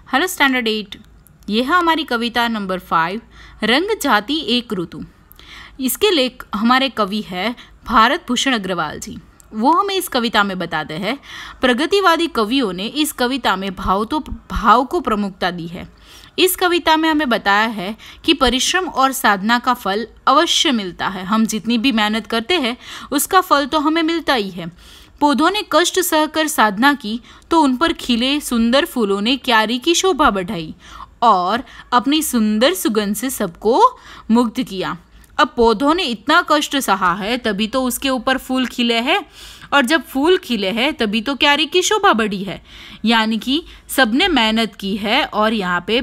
Hello standard 8। ये है हमारी कविता नंबर 5, रंग जाति एक ऋतु। इसके लेख हमारे कवि है भारत भूषण अग्रवाल जी। वो हमें इस कविता में बताते हैं। प्रगतिवादी कवियों ने इस कविता में भाव को प्रमुखता दी है। इस कविता में हमें बताया है कि परिश्रम और साधना का फल अवश्य मिलता है। हम जितनी भी मेहनत करते हैं उसका फल तो हमें मिलता ही है। पौधों ने कष्ट सहकर साधना की तो उन पर खिले सुंदर फूलों ने क्यारी की शोभा बढ़ाई और अपनी सुंदर सुगंध से सबको मुग्ध किया। अब पौधों ने इतना कष्ट सहा है तभी तो उसके ऊपर फूल खिले हैं, और जब फूल खिले हैं तभी तो क्यारी की शोभा बढ़ी है। यानी कि सबने मेहनत की है और यहाँ पे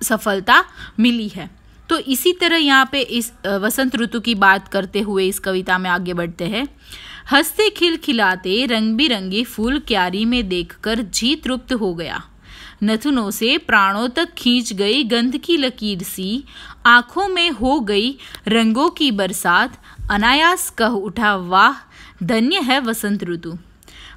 सफलता मिली है। तो इसी तरह यहाँ पे इस वसंत ऋतु की बात करते हुए इस कविता में आगे बढ़ते हैं। हंसते खिलखिलाते रंग बिरंगे फूल क्यारी में देखकर जी तृप्त हो गया। नथुनों से प्राणों तक खींच गई गंध की लकीर सी, आंखों में हो गई रंगों की बरसात, अनायास कह उठा वाह धन्य है वसंत ऋतु।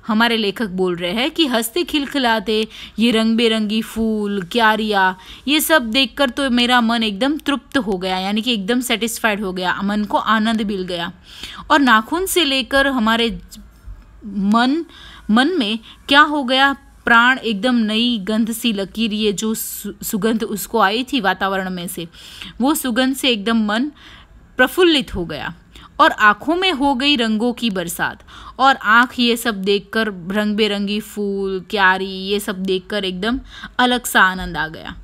हमारे लेखक बोल रहे हैं कि हंसते खिलखिलाते ये रंग बिरंगी फूल क्यारियाँ ये सब देखकर तो मेरा मन एकदम तृप्त हो गया, यानी कि एकदम सेटिस्फाइड हो गया, मन को आनंद मिल गया। और नाखून से लेकर हमारे मन में क्या हो गया, प्राण एकदम नई गंध सी लकीर, ये जो सुगंध उसको आई थी वातावरण में से, वो सुगंध से एकदम मन प्रफुल्लित हो गया। और आँखों में हो गई रंगों की बरसात, और आँख ये सब देखकर रंग बिरंगी फूल क्यारी ये सब देखकर एकदम अलग सा आनंद आ गया।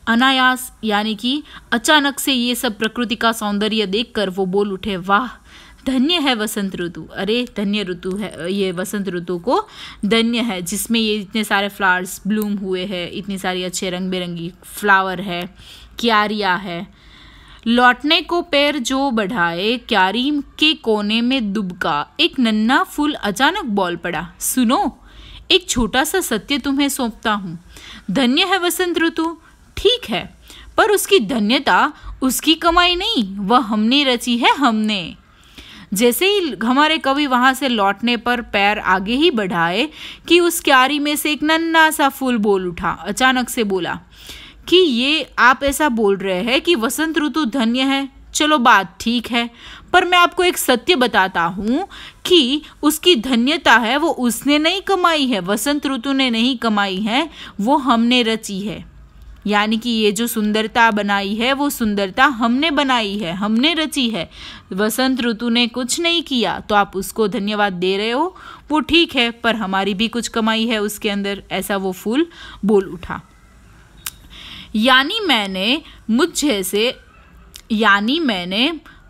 अनायास यानी कि अचानक से ये सब प्रकृति का सौंदर्य देखकर वो बोल उठे वाह धन्य है वसंत ऋतु। अरे धन्य ऋतु है ये, वसंत ऋतु को धन्य है जिसमें ये इतने सारे फ्लावर्स ब्लूम हुए हैं, इतनी सारी अच्छे रंग बिरंगी फ्लावर है, क्यारियाँ है। लौटने को पैर जो बढ़ाए क्यारी के कोने में दुबका एक नन्हा फूल अचानक बोल पड़ा, सुनो एक छोटा सा सत्य तुम्हें सौंपता हूँ। धन्य है वसंत ऋतु, ठीक है, पर उसकी धन्यता उसकी कमाई नहीं, वह हमने रची है, हमने। जैसे ही हमारे कवि वहां से लौटने पर पैर आगे ही बढ़ाए कि उस क्यारी में से एक नन्हा सा फूल बोल उठा, अचानक से बोला कि ये आप ऐसा बोल रहे हैं कि वसंत ऋतु धन्य है, चलो बात ठीक है, पर मैं आपको एक सत्य बताता हूँ कि उसकी धन्यता है वो उसने नहीं कमाई है, वसंत ऋतु ने नहीं कमाई है, वो हमने रची है। यानी कि ये जो सुंदरता बनाई है वो सुंदरता हमने बनाई है, हमने रची है, वसंत ऋतु ने कुछ नहीं किया। तो आप उसको धन्यवाद दे रहे हो वो ठीक है, पर हमारी भी कुछ कमाई है उसके अंदर, ऐसा वो फूल बोल उठा। यानी मैंने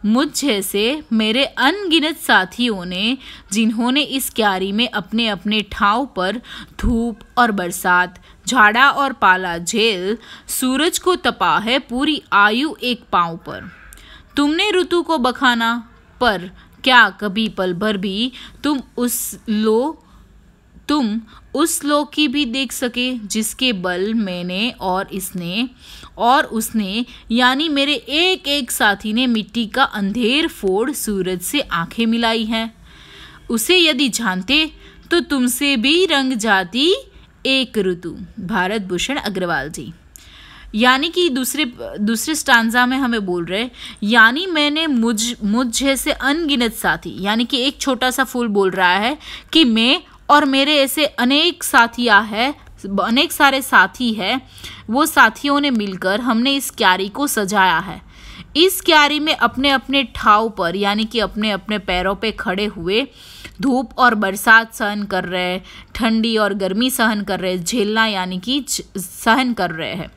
मुझ जैसे मेरे अनगिनत साथियों ने, जिन्होंने इस क्यारी में अपने अपने ठाव पर धूप और बरसात, झाड़ा और पाला झेल, सूरज को तपा है पूरी आयु एक पांव पर। तुमने ऋतु को बखाना, पर क्या कभी पल भर भी तुम उस लो की भी देख सके जिसके बल मैंने और उसने यानी मेरे एक एक साथी ने मिट्टी का अंधेर फोड़ सूरज से आंखें मिलाई हैं। उसे यदि जानते तो तुमसे भी रंग जाती एक ऋतु। भारत भूषण अग्रवाल जी। यानी कि दूसरे स्टांजा में हमें बोल रहे, यानी मैंने मुझ जैसे अनगिनत साथी, यानी कि एक छोटा सा फूल बोल रहा है कि मैं और मेरे ऐसे अनेक सारे साथी हैं, वो साथियों ने मिलकर हमने इस क्यारी को सजाया है। इस क्यारी में अपने अपने ठाव पर यानी कि अपने अपने पैरों पे खड़े हुए धूप और बरसात सहन कर रहे हैं, ठंडी और गर्मी सहन कर रहे हैं, झेलना यानी कि सहन कर रहे हैं।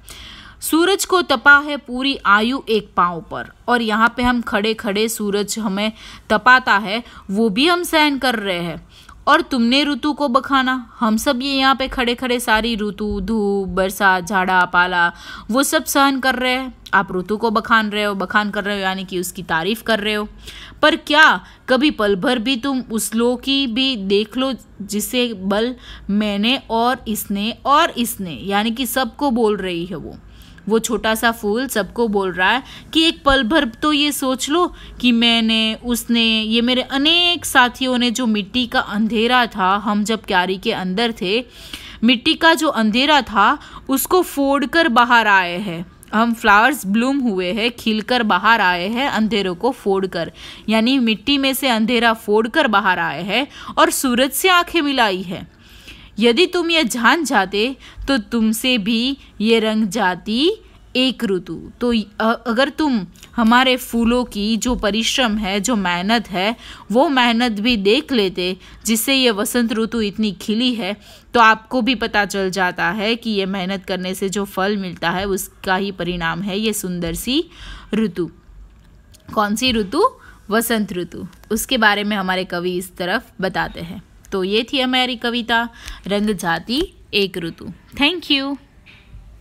सूरज को तपा है पूरी आयु एक पांव पर, और यहाँ पे हम खड़े खड़े सूरज हमें तपाता है वो भी हम सहन कर रहे हैं। और तुमने ऋतु को बखाना, हम सब ये यहाँ पे खड़े खड़े सारी ऋतु, धूप, बरसात, झाड़ा पाला वो सब सहन कर रहे हैं। आप ऋतु को बखान कर रहे हो यानी कि उसकी तारीफ कर रहे हो। पर क्या कभी पल भर भी तुम उस लो की भी देख लो जिसे बल मैंने और इसने यानी कि सबको बोल रही है वो छोटा सा फूल सबको बोल रहा है कि एक पल भर तो ये सोच लो कि उसने ये मेरे अनेक साथियों ने, जो मिट्टी का अंधेरा था, हम जब क्यारी के अंदर थे, मिट्टी का जो अंधेरा था उसको फोड़कर बाहर आए हैं। हम फ्लावर्स ब्लूम हुए हैं, खिलकर बाहर आए हैं अंधेरों को फोड़कर, यानी मिट्टी में से अंधेरा फोड़कर बाहर आए हैं और सूरज से आंखें मिलाई है। यदि तुम ये जान जाते तो तुमसे भी ये रंग जाती एक ऋतु। तो अगर तुम हमारे फूलों की जो परिश्रम है, जो मेहनत है, वो मेहनत भी देख लेते जिससे ये वसंत ऋतु इतनी खिली है, तो आपको भी पता चल जाता है कि ये मेहनत करने से जो फल मिलता है उसका ही परिणाम है ये सुंदर सी ऋतु। कौन सी ऋतु? वसंत ऋतु। उसके बारे में हमारे कवि इस तरफ बताते हैं। तो ये थी हमारी कविता रंग जाती एक ऋतु। Thank you.